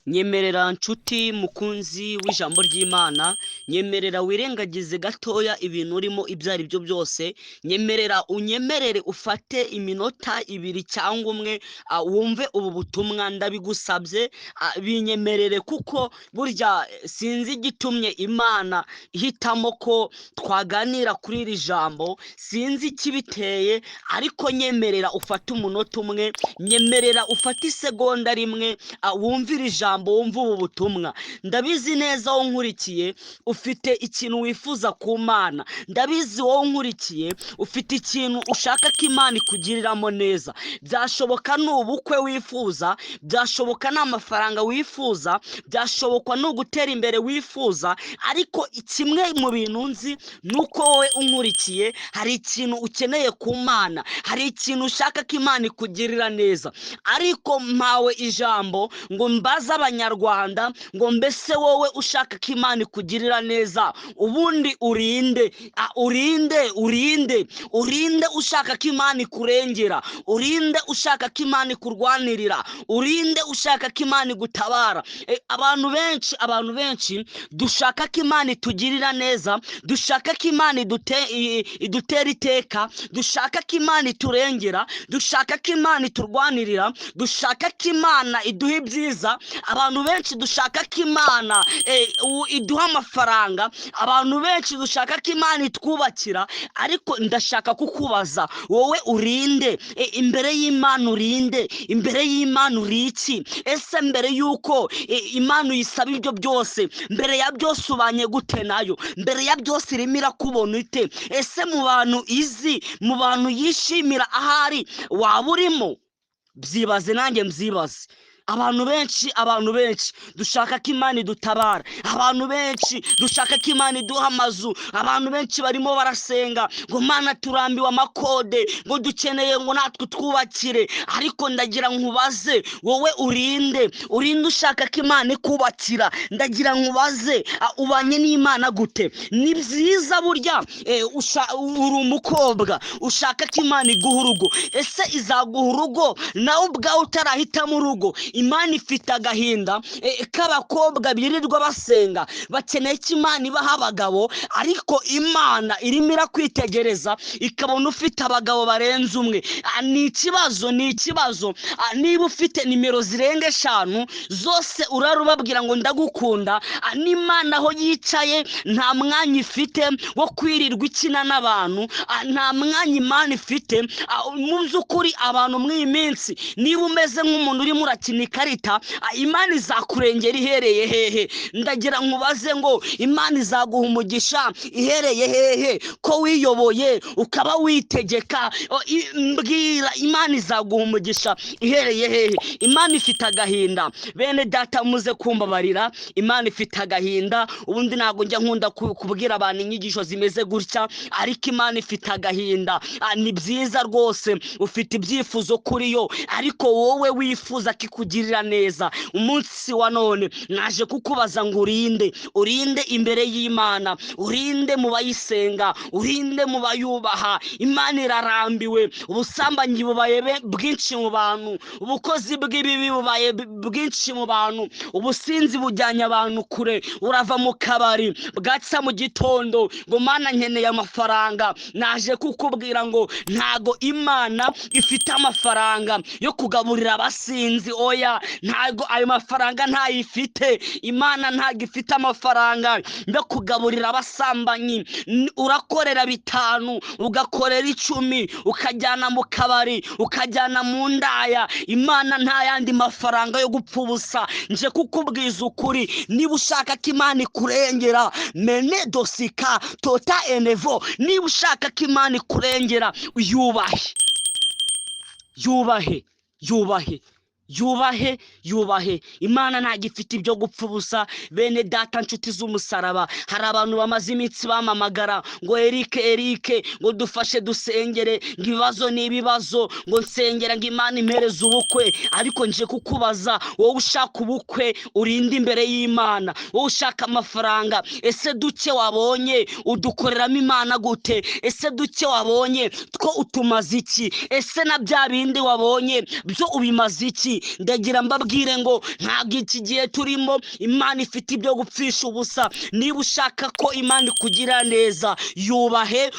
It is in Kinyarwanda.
Nyemerera nshuti mukunzi w'ijambo ry'Imana, nyemerera wirengagize gatoya ibintu urimo ibyo ari byo byose, nyemerera unyemerere ufate iminota 2 cyangwa 1 wumve ubu butumwa ndabigusabye, binyemerere kuko burya sinzi igitumye Imana ihitamo ko twaganira kuri iri jambo, sinzi ikibiteye ariko nyemerera ufate umunota 1, nyemerera ufate isegonda rimwe wumvire ijambo, wumva ubu butumwa. Ndabizi neza wowe nkurikiye ufite ikintu wifuza ku Mana, ndabizi wowe nkurikiye ufite ikintu ushaka ko Imana ikugiriramo neza. Byashoboka ni ubukwe wifuza, byashoboka ni amafaranga wifuza, byashoboka ni ugutera imbere wifuza, ariko kimwe mu bintu nzi ni uko wowe unkurikiye hari ikintu ukeneye ku Mana, hari ikintu ushaka ko Imana ikugirira neza. Ariko mpawe ijambo ngo mbaze Abanyarwanda ngo mbese wowe ushaka ko Imana ikugirira neza ubundi urinde ushaka ko Imana ikurengera, urinde ushaka ko Imana ikurwanirira, urinde ushaka ko Imana igutabara. Abantu benshi dushaka ko Imana itugirira neza, dushaka ko Imana idutera iteka, dushaka ko Imana iturengera, dushaka ko Imana iturwanirira, dushaka ko Imana iduha ibyiza. Abantu benshi dushaka ko Imana iduha amafaranga, abantu benshi dushaka ko Imana itwubakira. Ariko ndashaka kukubaza wowe urinde imbere y'Imana, urinde imbere y'Imana uri iki? Ese mbere yuko Imana uyisaba ibyo byose, mbere ya byose ubanye gute nayo? Mbere ya byose irimo irakubona ite? Ese mu bantu izi, mu bantu yishimira ahari waba urimo? Byibaze nanjye mbyibaze. Abantu benshi dushaka ko Imana idutabara, abantu benshi dushaka ko Imana iduha amazu, abantu benshi barimo barasenga ngo Mana turambiwe amakode, ngo dukeneye ngo natwe twubakire. Ariko ndagira nkubaze wowe urinde ushaka ko Imana ikubakira. Ndagira nkubaze ubanye n'Imana gute? Ni byiza burya uri umukobwa ushaka ko Imana iguha urugo, ese izaguha urugo nawe ubwawe utarahitamo urugo? Imana ifite agahinda k'abakobwa birirwa basenga, bakeneye ko Imana ibaha abagabo, ariko Imana irimo irakwitegereza ikabona ufite abagabo barenze umwe. Ni ikibazo. Niba ufite nimero zirenga 5 zose urarubabwira ngo ndagukunda, n'Imana aho yicaye nta mwanya ifite wo kwirirwa ikina n'abantu, nta mwanya Imana ifite. Mu by'ukuri abantu muri iyi minsi, niba umeze nk'umuntu urimo urakina ikarita, Imana izakurengera ihereye hehe? Ndagira nkubaze ngo Imana izaguha umugisha ihereye hehe? Ko wiyoboye ukaba witegeka, mbwira Imana izaguha umugisha ihereye hehe? Imana ifite agahinda. Bene data muze kumbabarira, Imana ifite agahinda. Ubundi ntago njya nkunda kubwira abantu inyigisho zimeze gutya, ariko Imana ifite agahinda. Ni byiza rwose ufite ibyifuzo kuri yo, ariko wowe wifuza ko ikugirira neza. Umunsi wa none naje kukubaza ngo urinde imbere y'Imana, urinde mu bayisenga, urinde mu bayubaha. Imana irarambiwe, ubusambanyi bubaye bwinshi mu bantu, ubukozi bw'ibibi bubaye bwinshi mu bantu, ubusinzi bujyanye abantu kure. Urava mu kabari bwatsa mu gitondo ngo Mana nkeneye amafaranga. Naje kukubwira ngo ntago Imana ifite amafaranga yo kugaburira abasinzi, oya, ntago ayo mafaranga ntayifite. Imana ntago ifite amafaranga yo kugaburira abasambanyi. Urakorera 5 ugakorera 10, ukajyana mu kabari, ukajyana mu ndaya. Imana nta yandi mafaranga yo gupfa ubusa. Nje kukubwiza ukuri, niba ushaka ko Imana ikurengera, mene dosika tota enevo, niba ushaka ko Imana ikurengera, yubahe. Imana ntago ifite ibyo gupfa ubusa. Bene data nshuti z'umusaraba, hari abantu bamaze iminsi bamamagara ngo Eric ngo dufashe dusengere, ngo ibibazo n'ibibazo, ngo nsengera ngo Imana impereze ubukwe. Ariko nje kukubaza wowe ushaka ubukwe urinde imbere y'Imana, wowe ushaka amafaranga, ese duke wabonye udukoreramo Imana gute? Ese duke wabonye two utumaze iki? Ese na bya bindi wabonye byo ubimaze iki? nshuti ndagira mbabwire ngo ntabwo iki gihe turimo Imana ifite ibyo gupfisha ubusa. Niba ushaka ko Imana ikugira neza, yubahe